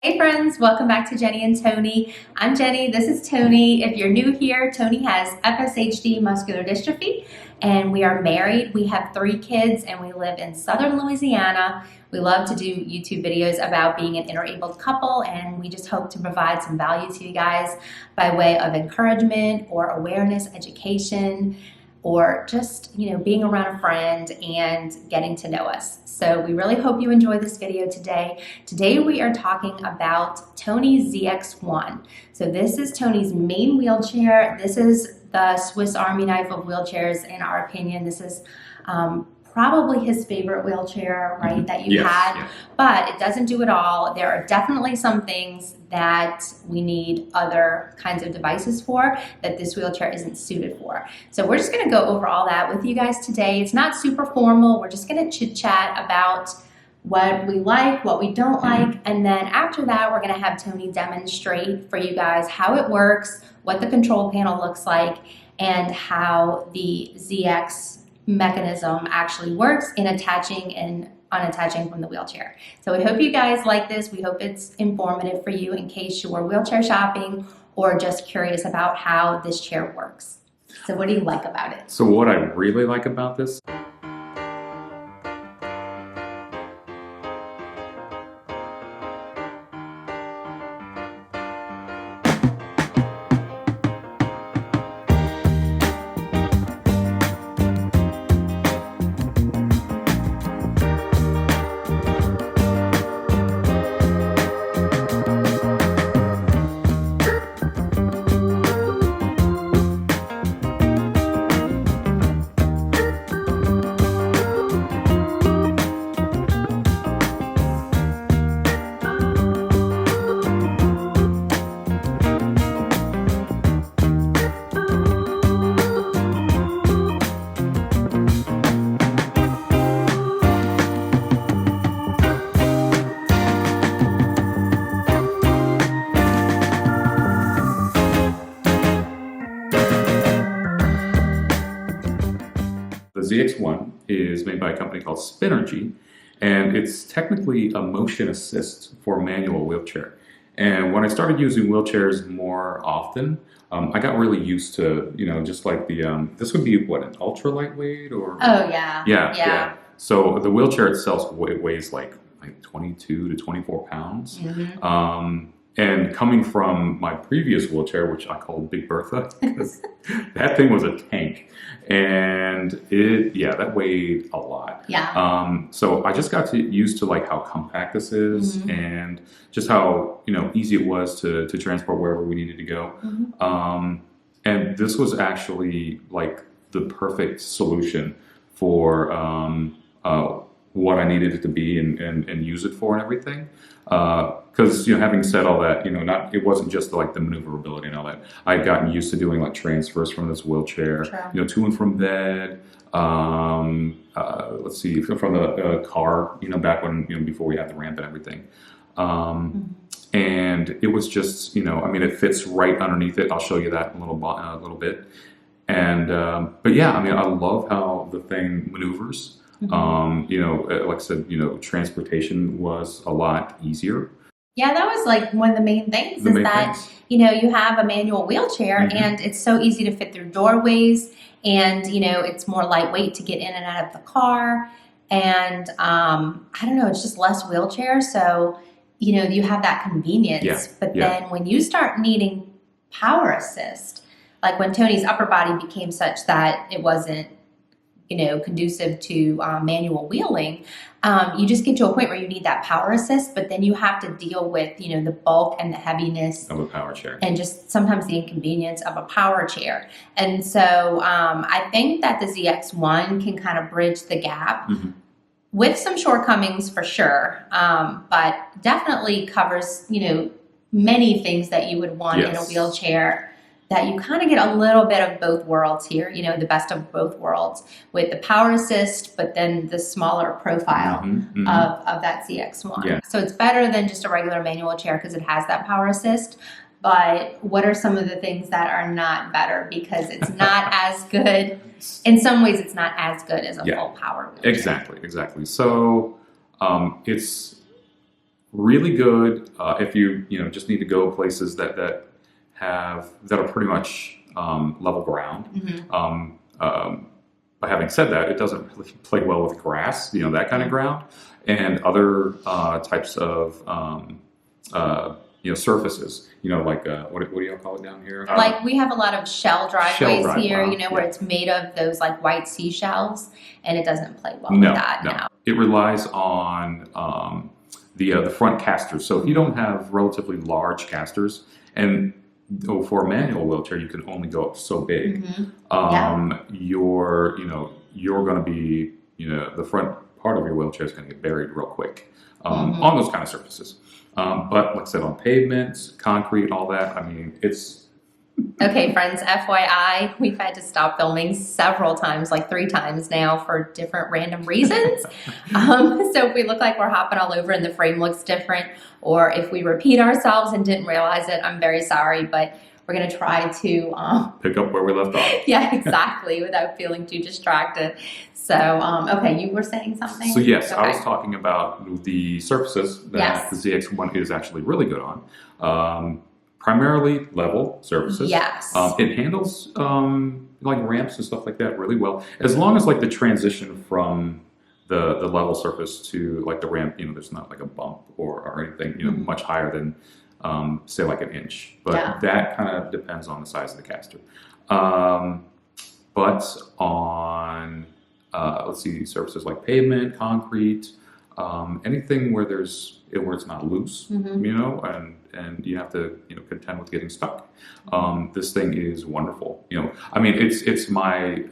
Hey friends, welcome back to Jenny and Tony. I'm Jenny, this is Tony. If you're new here, Tony has FSHD Muscular Dystrophy and we are married. We have 3 kids and we live in southern Louisiana. We love to do YouTube videos about being an interabled couple, and we just hope to provide some value to you guys by way of encouragement or awareness, education, or just, being around a friend and getting to know us. So we really hope you enjoy this video today. Today we are talking about Tony's ZX1. So this is Tony's main wheelchair. This is the Swiss Army knife of wheelchairs, in our opinion. This is probably his favorite wheelchair, right, that you had. Yeah. But it doesn't do it all. There are definitely some things that we need other kinds of devices for that this wheelchair isn't suited for. So we're just gonna go over all that with you guys today. It's not super formal. We're just gonna chit chat about what we like, what we don't like, and then after that, we're gonna have Tony demonstrate for you guys how it works, what the control panel looks like, and how the ZX mechanism actually works in attaching and unattaching from the wheelchair. So we hope you guys like this. We hope it's informative for you in case you're wheelchair shopping or just curious about how this chair works. So what do you like about it? So what I really like about this, the ZX1 is made by a company called SPINERGY, and it's technically a motion assist for a manual wheelchair. And when I started using wheelchairs more often, I got really used to, just like the, this would be what, an ultra lightweight or? Oh yeah. Yeah. So the wheelchair itself weighs like 22 to 24 pounds. Mm-hmm. And coming from my previous wheelchair, which I called Big Bertha, because that thing was a tank, and that weighed a lot. Yeah. So I just got used to like how compact this is, mm-hmm. and just how easy it was to transport wherever we needed to go. Mm-hmm. And this was actually like the perfect solution for what I needed it to be and use it for and everything. Because having said all that, it wasn't just like the maneuverability and all that. I'd gotten used to doing like transfers from this wheelchair, to and from bed. Let's see, from the car, back when before we had the ramp and everything. And it was just it fits right underneath it. I'll show you that in a little bit. And but yeah, I love how the thing maneuvers. Mm-hmm. Like I said, transportation was a lot easier. Yeah, that was like one of the main things you have a manual wheelchair, mm-hmm. and it's so easy to fit through doorways, and it's more lightweight to get in and out of the car, and I don't know, it's just less wheelchair, so you have that convenience. Yeah. But then when you start needing power assist, like when Tony's upper body became such that it wasn't conducive to manual wheeling, you just get to a point where you need that power assist, but then you have to deal with, the bulk and the heaviness of a power chair, and just sometimes the inconvenience of a power chair. And so I think that the ZX1 can kind of bridge the gap, mm-hmm. with some shortcomings for sure, but definitely covers, many things that you would want, yes. in a wheelchair, that you kind of get a little bit of both worlds here, the best of both worlds with the power assist, but then the smaller profile, mm-hmm, mm-hmm. of that ZX1. Yeah. So it's better than just a regular manual chair because it has that power assist. But what are some of the things that are not better? Because it's not as good. In some ways, it's not as good as a full power wheelchair. Exactly. So it's really good if you just need to go places that are pretty much level ground. But having said that, it doesn't really play well with grass, that kind of ground, and other types of surfaces. Like what do y'all call it down here? Like we have a lot of shell driveways here, wow, where it's made of those like white seashells, and it doesn't play well with that now. It relies on the front casters. So if you don't have relatively large casters, and for a manual wheelchair, you can only go up so big. You're going to be, the front part of your wheelchair is going to get buried real quick on those kind of surfaces. But like I said, on pavements, concrete, all that, I mean, it's... Okay, friends, FYI, we've had to stop filming several times, like 3 times now, for different random reasons. So if we look like we're hopping all over and the frame looks different, or if we repeat ourselves and didn't realize it, I'm very sorry, but we're going to try to... pick up where we left off. Yeah, exactly, without feeling too distracted. So, okay, you were saying something? So yes, okay. I was talking about the surfaces that the ZX1 is actually really good on. Primarily level surfaces. Yes. It handles like ramps and stuff like that really well, as long as like the transition from the level surface to like the ramp, there's not like a bump or anything, much higher than say like an inch. But that kind of depends on the size of the caster. But on let's see, surfaces like pavement, concrete, anything where it's not loose, and you have to contend with getting stuck. This thing is wonderful. I mean, it's my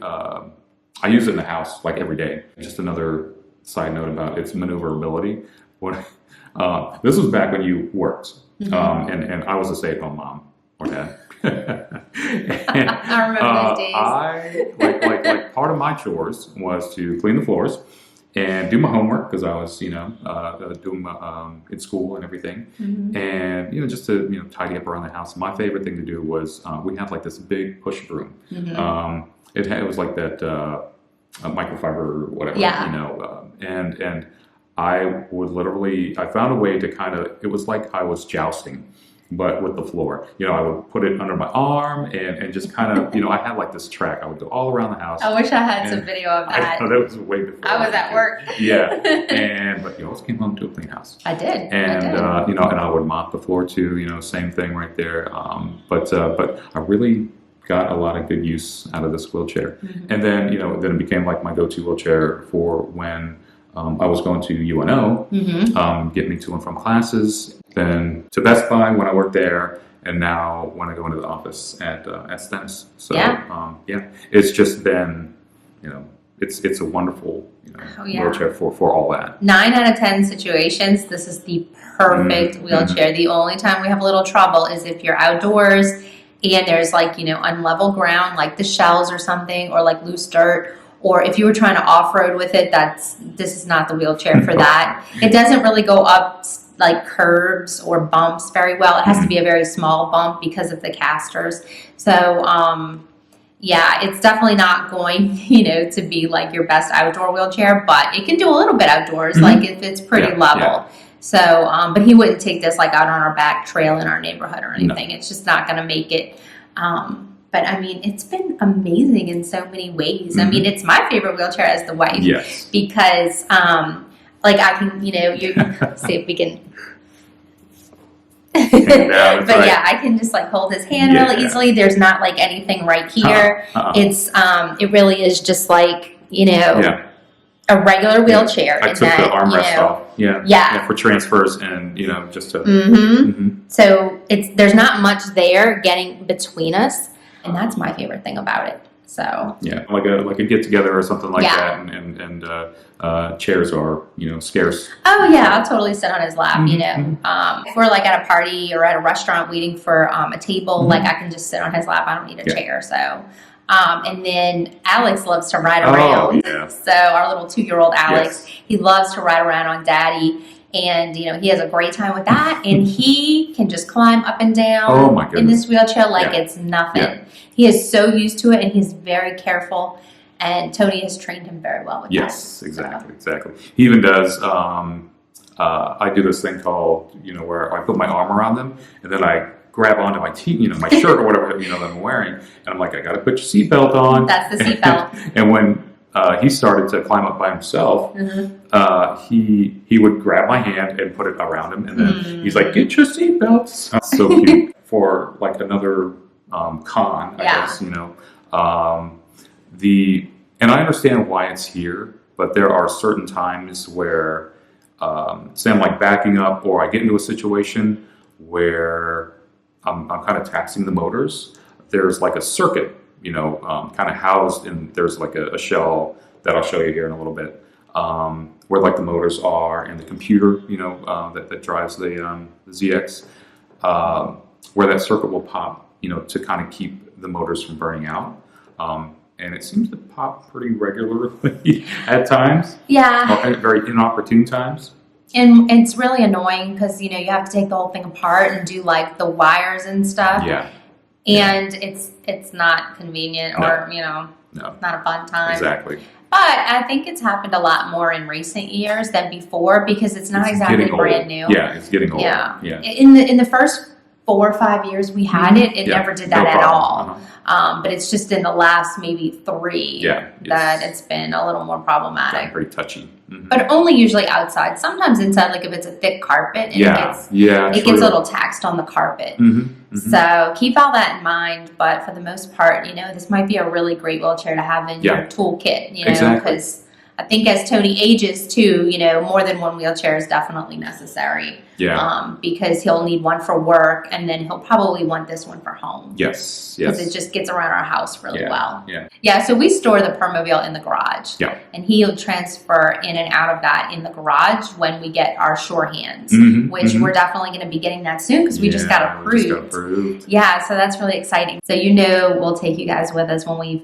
I use it in the house like every day. Just another side note about its maneuverability. This was back when you worked, and I was a stay-at-home mom or dad. And, I remember those days. I part of my chores was to clean the floors and do my homework, because I was doing my in school and everything, and just to tidy up around the house. My favorite thing to do was we had like this big push broom. It was like that microfiber or whatever, and I would literally, I found a way to it was like I was jousting, but with the floor. I would put it under my arm and just I had like this track. I would go all around the house. I wish I had some video of that. I know, that was way before. I was at work. But you always came home to a clean house. I did. And and I would mop the floor too. Same thing right there. But I really got a lot of good use out of this wheelchair. And then then it became like my go-to wheelchair for when I was going to UNO, get me to and from classes, then to Best Buy when I worked there, and now when I go into the office at Stennis. So it's just been, it's a wonderful wheelchair for all that. 9 out of 10 situations, this is the perfect wheelchair. The only time we have a little trouble is if you're outdoors and there's like unlevel ground, like the shells or something, or like loose dirt. Or if you were trying to off-road with it, this is not the wheelchair for that. It doesn't really go up like curbs or bumps very well. It has to be a very small bump because of the casters. So, it's definitely not going, to be like your best outdoor wheelchair, but it can do a little bit outdoors, like if it's pretty level. So, but he wouldn't take this like out on our back trail in our neighborhood or anything. No. It's just not going to make it. But I mean, it's been amazing in so many ways. I mean, it's my favorite wheelchair as the wife, because, like I can, you see if we can. I can just like hold his hand really easily. There's not like anything right here. It's, it really is just like, a regular wheelchair. I took the armrest off. For transfers and just to. So there's not much there getting between us. And that's my favorite thing about it. So like a get together or something like that, and chairs are scarce. Oh yeah, I'll totally sit on his lap. If we're like at a party or at a restaurant waiting for a table, like I can just sit on his lap. I don't need a chair. So, and then Alex loves to ride around. So our little 2-year-old Alex, he loves to ride around on Daddy. And, he has a great time with that. And he can just climb up and down in this wheelchair like it's nothing. He is so used to it, and he's very careful. And Tony has trained him very well with that. Exactly. He even does I do this thing called, where I put my arm around them and then I grab onto my my shirt or whatever, that I'm wearing. And I'm like, I got to put your seatbelt on. That's the seatbelt. And when he started to climb up by himself, he would grab my hand and put it around him. And then he's like, get your seatbelts. That's so cute. For like another con, I guess, and I understand why it's here, but there are certain times where, say I'm like backing up or I get into a situation where I'm kind of taxing the motors. There's like a circuit, kind of housed in, there's like a shell that I'll show you here in a little bit, where like the motors are and the computer, that drives the ZX, where that circuit will pop, to kind of keep the motors from burning out. And it seems to pop pretty regularly at times. Yeah. Or at very inopportune times. And it's really annoying because, you have to take the whole thing apart and do like the wires and stuff. Yeah. And it's not convenient or, No. not a fun time. Exactly. But I think it's happened a lot more in recent years than before because it's not exactly brand new. Yeah, it's getting old. Yeah. Yeah. In the first 4 or 5 years we had it never did that at all. But it's just in the last maybe 3 that it's been a little more problematic. Pretty touchy. But only usually outside. Sometimes inside, like if it's a thick carpet, and it gets a little taxed on the carpet. So keep all that in mind. But for the most part, this might be a really great wheelchair to have in your toolkit. Because I think as Tony ages too, more than one wheelchair is definitely necessary. Yeah. Because he'll need one for work, and then he'll probably want this one for home. Yes. Because it just gets around our house really well. Yeah. Yeah. So we store the Permobile in the garage. Yeah. And he'll transfer in and out of that in the garage when we get our Sure Hands, which we're definitely going to be getting that soon because we just got approved. Yeah. So that's really exciting. So we'll take you guys with us when we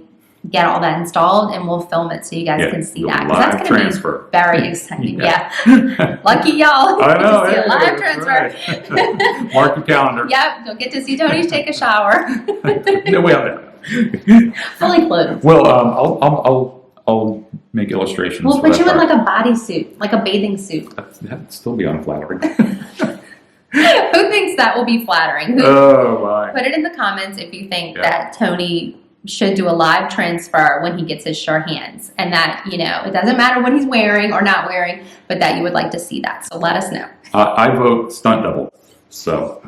get all that installed, and we'll film it so you guys can see that. Because that's going to be very exciting. Yeah. Lucky y'all. I know. To see a live transfer. Right. Mark your calendar. Yep. You'll get to see Tony take a shower. No, well, Fully clothed. Well, I'll make illustrations. We'll put you in like a bodysuit, like a bathing suit. That'd still be unflattering. Who thinks that will be flattering? Oh, my. Put it in the comments if you think that Tony should do a live transfer when he gets his Sure Hands, and that it doesn't matter what he's wearing or not wearing, but that you would like to see that. So let us know. I vote stunt double. So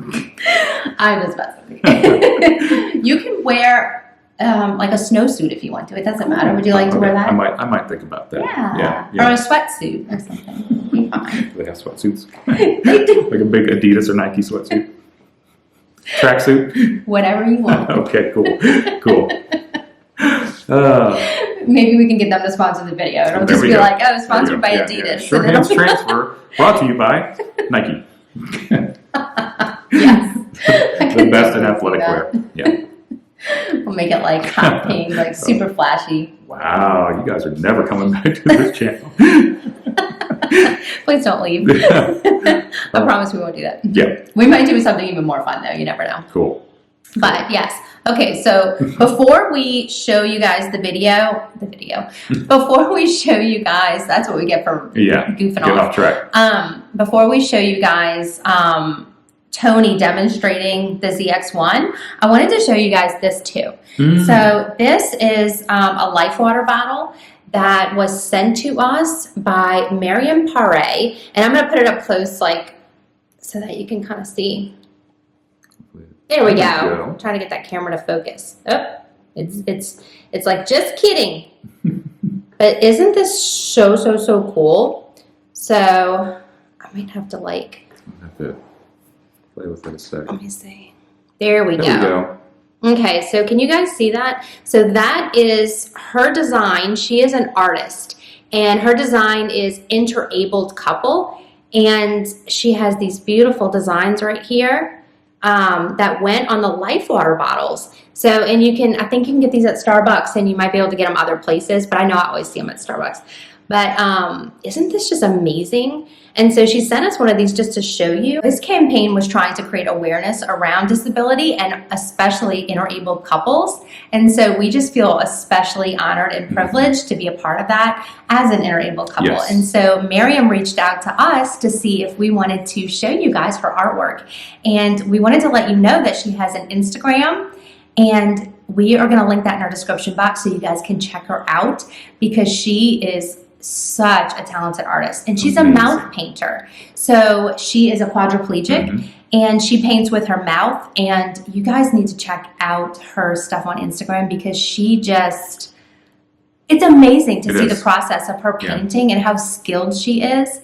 I'm just messing. You can wear like a snowsuit if you want to. It doesn't matter. Would you like to wear that? I might think about that. Yeah. Or a sweatsuit or something. Be fine. They have sweatsuits. They do. Like a big Adidas or Nike sweatsuit. Tracksuit? Whatever you want. Okay, cool. Maybe we can get them to sponsor the video. It'll just be like, sponsored by Adidas. Yeah. Sure Hands Transfer, brought to you by Nike. Yes. The best in athletic wear. Yeah. We'll make it like hot pink, like super flashy. Wow, you guys are never coming back to this channel. Please don't leave. I promise we won't do that. Yeah. We might do something even more fun though. You never know. Cool. But yes. Okay, so before we show you guys the video, before we show you guys, that's what we get for goofing off. Off track. Before we show you guys Tony demonstrating the ZX1, I wanted to show you guys this too. So this is a life water bottle that was sent to us by Mariam, and I'm going to put it up close so that you can kind of see. There we go. I'm trying to get that camera to focus. Oh, it's like, just kidding. But isn't this so cool? So I might have to play with it a sec. Let me see. There we go. Okay, so can you guys see that? So that is her design. She is an artist, and her design is Interabled couple, and she has these beautiful designs right here that went on the life water bottles. So, and I think you can get these at Starbucks, and you might be able to get them other places, but I know I always see them at Starbucks. But isn't this just amazing? And so she sent us one of these just to show you. This campaign was trying to create awareness around disability and especially interabled couples. And so we just feel especially honored and privileged to be a part of that as an interabled couple. Yes. And so Mariam reached out to us to see if we wanted to show you guys her artwork. And we wanted to let you know that she has an Instagram, and we are going to link that in our description box so you guys can check her out, because she is such a talented artist, and she's a mouth painter. So she is a quadriplegic, and she paints with her mouth, and you guys need to check out her stuff on Instagram, because she just, it's amazing to see the process of her painting and how skilled she is.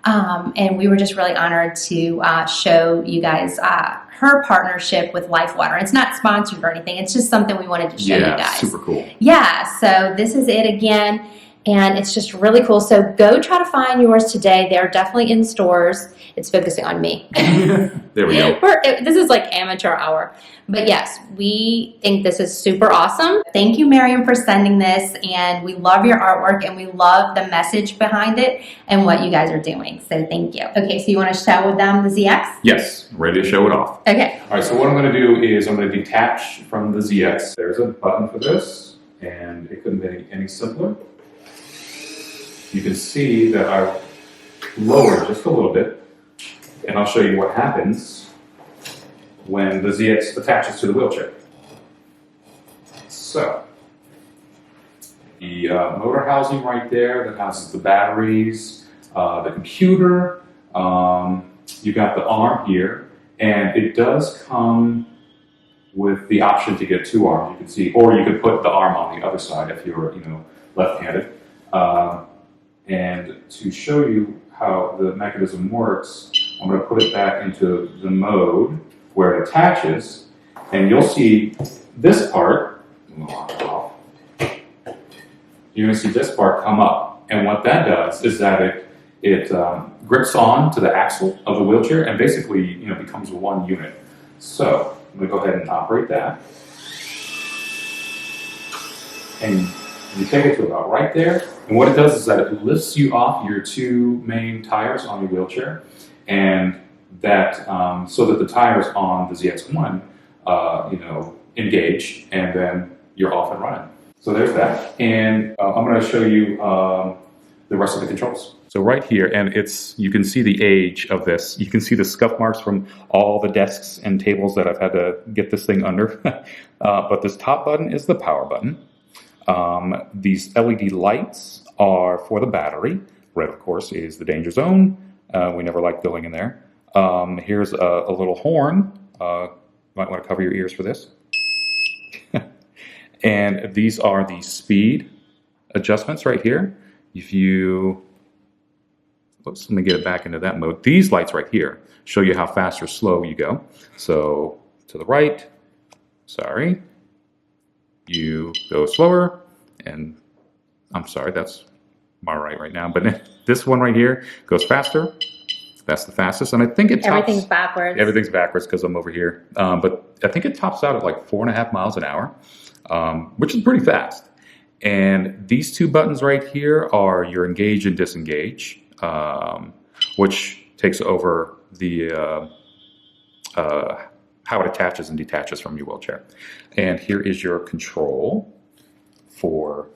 And we were just really honored to show you guys her partnership with Life Water. It's not sponsored or anything. It's just something we wanted to show you guys. Super cool. Yeah, so this is it again. And it's just really cool. So go try to find yours today. They're definitely in stores. It's focusing on me. There we go. This is like amateur hour. But yes, we think this is super awesome. Thank you, Mariam, for sending this. And we love your artwork, and we love the message behind it and what you guys are doing. So thank you. Okay, so you want to show with them the ZX? Yes, ready to show it off. Okay. All right, so what I'm going to do is I'm going to detach from the ZX. There's a button for this, and it couldn't be any simpler. You can see that I lowered just a little bit, and I'll show you what happens when the ZX attaches to the wheelchair. So, the motor housing right there that houses the batteries, the computer, you got the arm here, and it does come with the option to get two arms, you can see, or you could put the arm on the other side if you're, left-handed. And to show you how the mechanism works, I'm going to put it back into the mode where it attaches, and you'll see this part, you're going to see this part come up. And what that does is that it grips on to the axle of the wheelchair and basically becomes one unit. So I'm going to go ahead and operate that. And you take it to about right there, and what it does is that it lifts you off your two main tires on your wheelchair, and that so that the tires on the ZX1, engage, and then you're off and running. So there's that, and I'm going to show you the rest of the controls. So right here, and you can see the age of this. You can see the scuff marks from all the desks and tables that I've had to get this thing under. But this top button is the power button. These LED lights are for the battery. Red, of course, is the danger zone. We never like going in there. Here's a little horn. Might want to cover your ears for this. And these are the speed adjustments right here. Let me get it back into that mode. These lights right here show you how fast or slow you go. So to the right, you go slower, and I'm sorry, that's my right now, but this one right here goes faster. That's the fastest, and I think it tops... Everything's backwards. Everything's backwards because I'm over here. But I think it tops out at like 4.5 miles an hour, which is pretty fast. And these two buttons right here are your engage and disengage, which takes over the how it attaches and detaches from your wheelchair. And here is your control for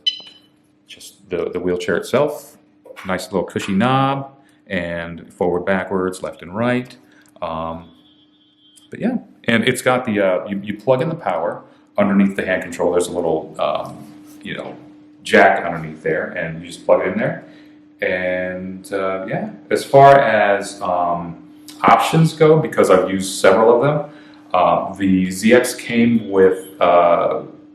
just the wheelchair itself. Nice little cushy knob, and forward, backwards, left and right. But yeah, and it's got the, you plug in the power underneath the hand control. There's a little, jack underneath there, and you just plug it in there. And yeah, as far as options go, because I've used several of them, the ZX came with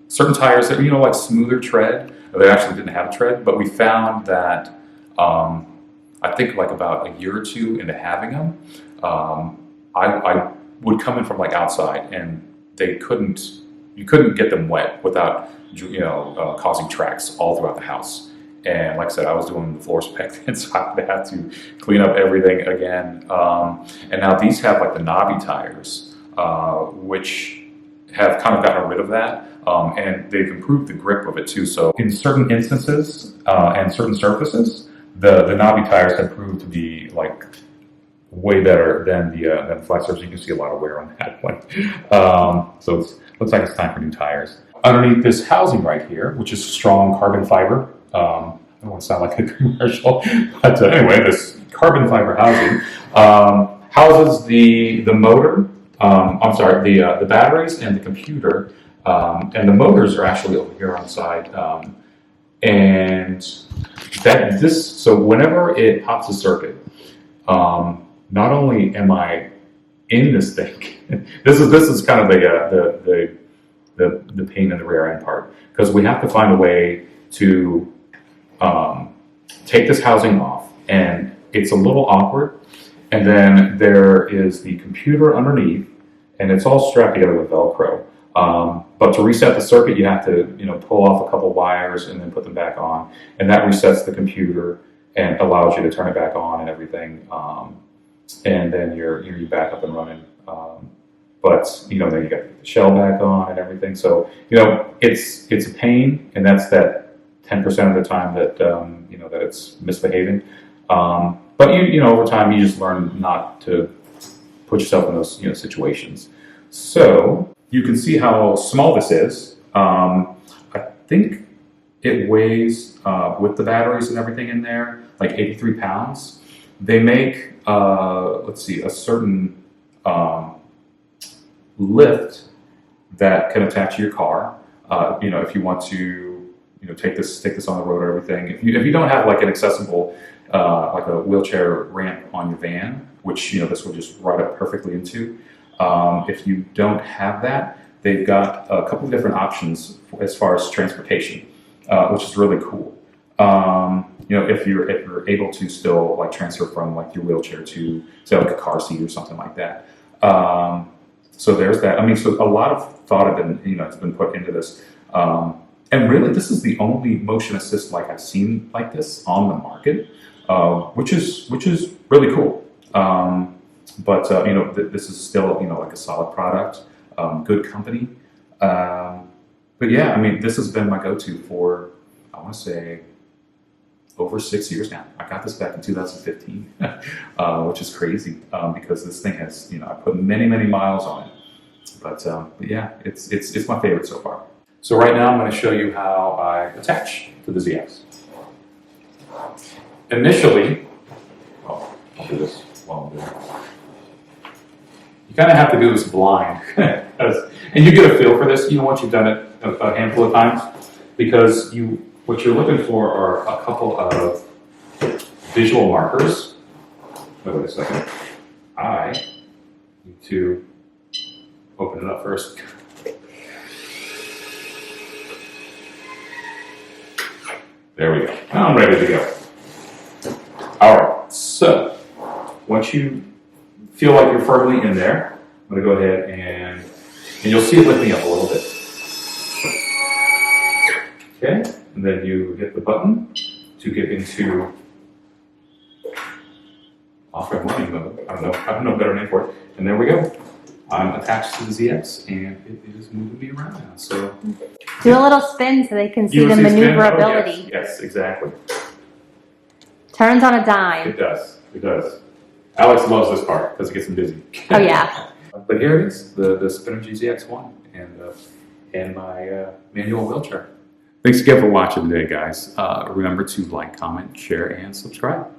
certain tires that, like smoother tread. They actually didn't have a tread, but we found that I think like about a year or two into having them, I would come in from like outside, and you couldn't get them wet without causing tracks all throughout the house. And like I said, I was doing the floors back then, so I would have to clean up everything again. And now these have like the knobby tires, which have kind of gotten rid of that, and they've improved the grip of it too. So in certain instances and certain surfaces, the knobby tires have proved to be like way better than the flat surface. You can see a lot of wear on that one. So it looks like it's time for new tires. Underneath this housing right here, which is strong carbon fiber. I don't want to sound like a commercial, but anyway, this carbon fiber housing houses the motor. I'm sorry, the batteries and the computer, and the motors are actually over here on the side. And so whenever it pops a circuit, not only am I in this thing, this is kind of the pain in the rear end part, because we have to find a way to take this housing off, and it's a little awkward. And then there is the computer underneath, and it's all strapped together with Velcro. But to reset the circuit, you have to pull off a couple wires and then put them back on, and that resets the computer and allows you to turn it back on and everything. And then you're back up and running. But then you got the shell back on and everything. So it's a pain, and that's that 10% of the time that that it's misbehaving. But over time you just learn not to put yourself in those situations. So you can see how small this is. I think it weighs with the batteries and everything in there like 83 pounds. They make let's see, a certain lift that can attach to your car. If you want to take this on the road or everything. If you don't have like an accessible like a wheelchair ramp on your van, which this will just ride up perfectly into. If you don't have that, they've got a couple of different options as far as transportation, which is really cool. If you're able to still like transfer from like your wheelchair to say like a car seat or something like that. So there's that. I mean, so a lot of thought have been has been put into this. And really, this is the only motion assist like I've seen like this on the market, which is really cool. But this is still like a solid product, good company. But yeah, I mean, this has been my go-to for, I want to say, over 6 years now. I got this back in 2015, which is crazy because this thing has I put many miles on it. But yeah, it's my favorite so far. So right now I'm going to show you how I attach to the ZX. Initially, I'll do this while I'm doing it. You kind of have to do this blind, and you get a feel for this. Once you've done it a handful of times, because what you're looking for are a couple of visual markers. Wait a second. I need to open it up first. There we go. Now I'm ready to go. All right. So once you feel like you're firmly in there, I'm going to go ahead and you'll see it lifting up a little bit. Okay. And then you hit the button to get into off-road running mode. I don't know a better name for it. And there we go. I'm attached to the ZX, and it is moving me around now. So do a little spin so they can see the maneuverability. Oh, yes, exactly. Turns on a dime. It does. It does. Alex loves this part because it gets him dizzy. Oh yeah. But here it is, the SPINERGY ZX1 and my manual wheelchair. Thanks again for watching today, guys. Remember to like, comment, share, and subscribe.